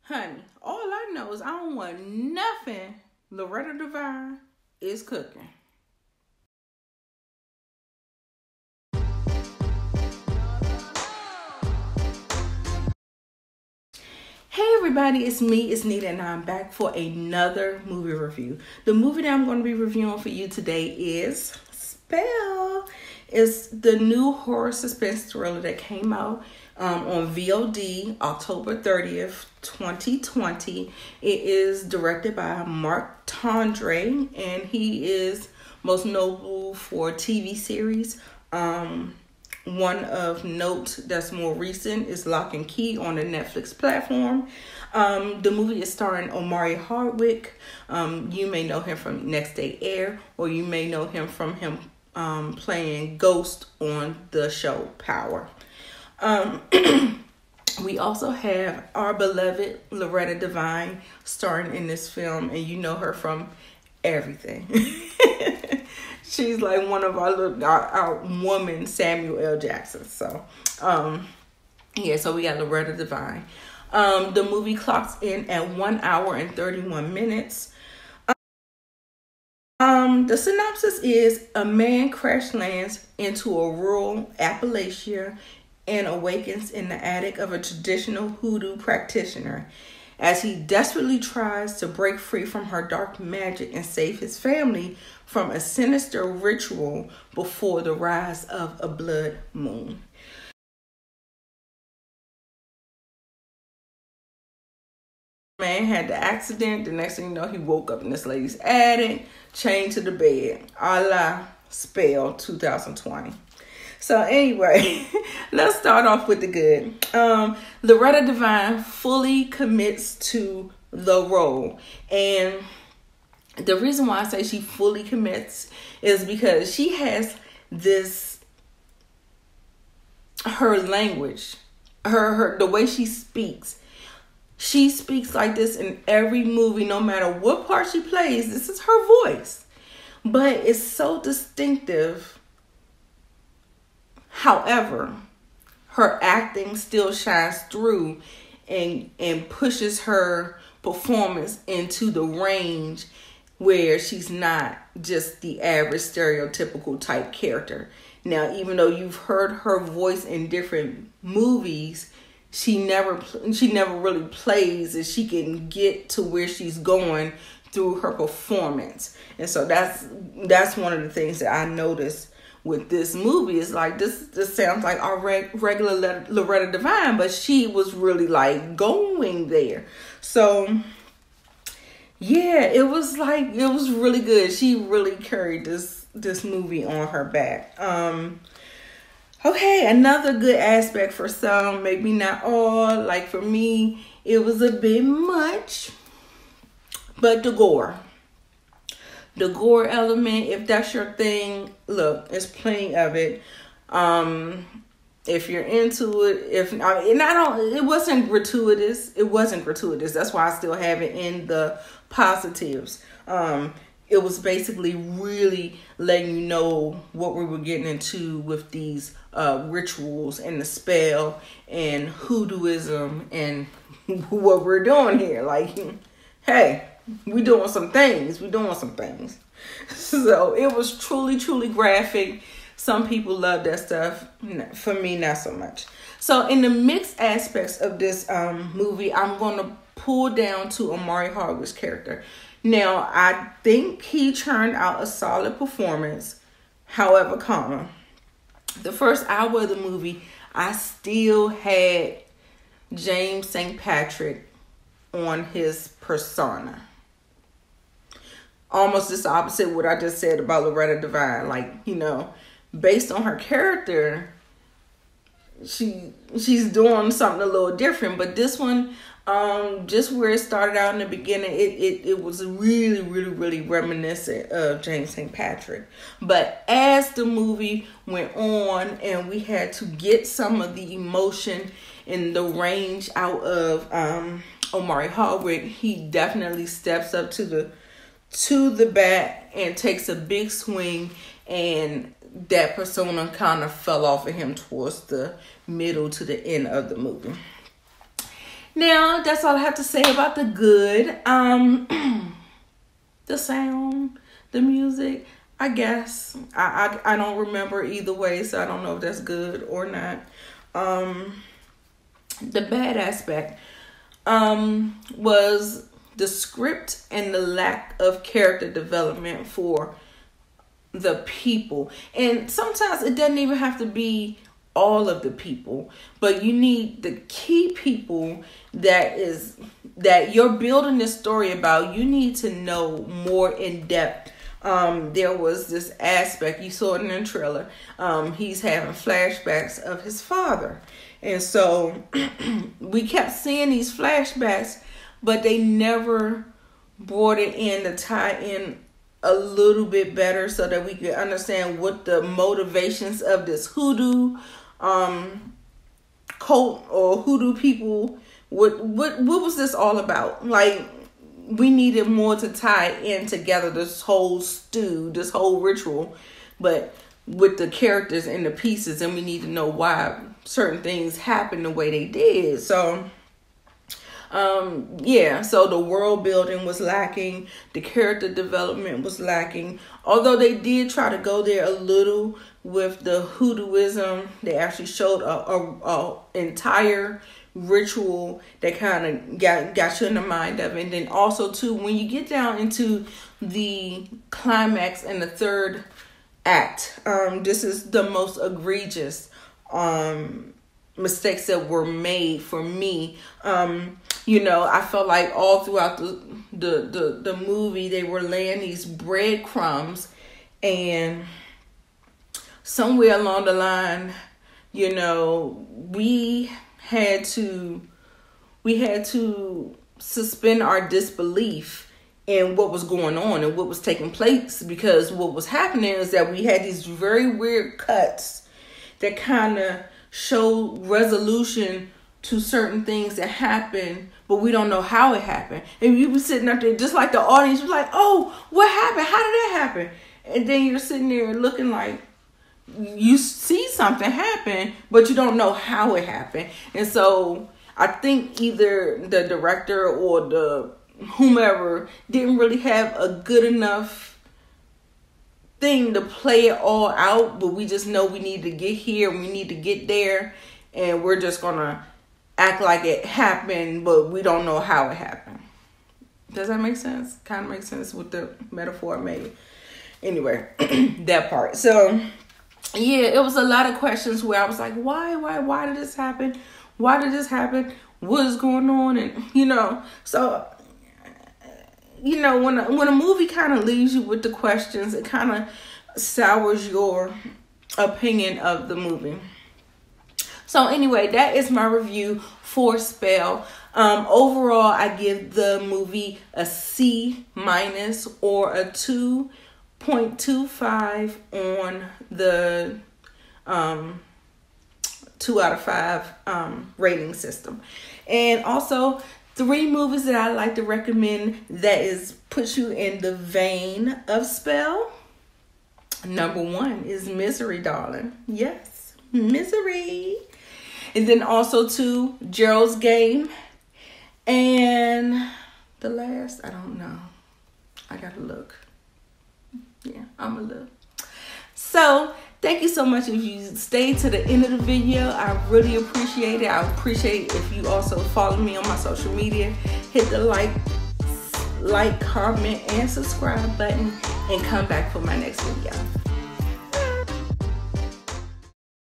Honey, all I know is I don't want nothing Loretta Devine is cooking. Hey everybody, it's me, it's Nita, and I'm back for another movie review. The movie that I'm going to be reviewing for you today is Spell. It's the new horror suspense thriller that came out on VOD October 30th, 2020. It is directed by Mark Tondre, and he is most notable for TV series. One of note that's more recent is Lock and Key on the Netflix platform. The movie is starring Omari Hardwick. You may know him from Next Day Air, or you may know him from playing Ghost on the show Power. We also have our beloved Loretta Devine starring in this film, and you know her from everything. She's like one of our woman Samuel L. Jackson. So, so we got Loretta Devine. The movie clocks in at 1 hour and 31 minutes. The synopsis is: a man crash lands into a rural Appalachia and awakens in the attic of a traditional hoodoo practitioner as he desperately tries to break free from her dark magic and save his family from a sinister ritual before the rise of a blood moon. Man had the accident. The next thing you know, he woke up in this lady's attic, chained to the bed, a la Spell 2020. So anyway, let's start off with the good. Loretta Devine fully commits to the role. And the reason why I say she fully commits is because she has her language, the way she speaks. She speaks like this in every movie, no matter what part she plays. This is her voice. But it's so distinctive. However, her acting still shines through and pushes her performance into the range where she's not just the average stereotypical type character. Now, even though you've heard her voice in different movies, she never really plays as she can get to where she's going through her performance. And so that's one of the things that I noticed with this movie. Is like this sounds like our regular Loretta Devine, but she was really like going there. So yeah, it was really good. She really carried this movie on her back. Okay, another good aspect for some, maybe not all. Like for me, it was a bit much, but the gore element, if that's your thing, look, there's plenty of it. If you're into it, it wasn't gratuitous. It wasn't gratuitous. That's why I still have it in the positives. It was basically really letting you know what we were getting into with these rituals and the spell and hoodooism and what we're doing here. Like, hey, we doing some things. So it was truly, truly graphic. Some people love that stuff. For me, not so much. So in the mixed aspects of this movie, I'm going to pull down to Omari Hardwick's character. Now, I think he turned out a solid performance. However, the first hour of the movie, I still had James St. Patrick on his persona. Almost just the opposite of what I just said about Loretta Devine. Like, based on her character, she's doing something a little different. But this one, just where it started out in the beginning, it was really, really, really reminiscent of James St. Patrick. But as the movie went on and we had to get some of the emotion and the range out of Omari Hardwick, he definitely steps up to the bat and takes a big swing, and that persona kind of fell off of him towards the middle to the end of the movie. Now, that's all I have to say about the good. The sound, the music, I guess. I don't remember either way, so I don't know if that's good or not. The bad aspect was the script and the lack of character development for the people. And sometimes it doesn't even have to be all of the people, but you need the key people that you're building this story about. You need to know more in depth. There was this aspect, you saw it in the trailer. He's having flashbacks of his father. And so we kept seeing these flashbacks, but they never brought it in to tie in a little bit better so that we could understand what the motivations of this hoodoo cult or hoodoo people, what was this all about? Like, we needed more to tie in together this whole stew, this whole ritual, but with the characters and the pieces, and we need to know why certain things happened the way they did. So so the world building was lacking, the character development was lacking. Although they did try to go there a little with the hoodooism, they actually showed a entire ritual that kind of got you in the mind of it. And then also too, when you get down into the climax and the third act, this is the most egregious mistakes that were made for me. I felt like all throughout the movie they were laying these breadcrumbs, and somewhere along the line, we had to suspend our disbelief in what was going on and what was taking place, because what was happening is that we had these very weird cuts that kind of show resolution to certain things that happen, but we don't know how it happened. And you were sitting up there just like the audience was like, oh, what happened? How did that happen? And then you're sitting there looking like you see something happen, but you don't know how it happened. And so I think either the director or the whomever didn't really have a good enough thing to play it all out, but we just know we need to get here, we need to get there, and we're just gonna act like it happened, but we don't know how it happened. Does that make sense? Kind of makes sense with the metaphor I made. Anyway, that part. So yeah, it was a lot of questions where I was like, why did this happen? Why did this happen? What is going on? And so when a movie kind of leaves you with the questions, it kind of sours your opinion of the movie. So anyway, that is my review for Spell. Overall, I give the movie a C- or a 2.25 on the 2 out of 5 rating system. And also 3 movies that I like to recommend that puts you in the vein of Spell. Number 1 is Misery, darling. Yes, Misery. And then also 2, Gerald's Game. And the last, I don't know. I gotta look. Yeah, I'm gonna look. So thank you so much if you stayed to the end of the video. I really appreciate it. I appreciate if you also follow me on my social media. Hit the like, comment, and subscribe button, and come back for my next video.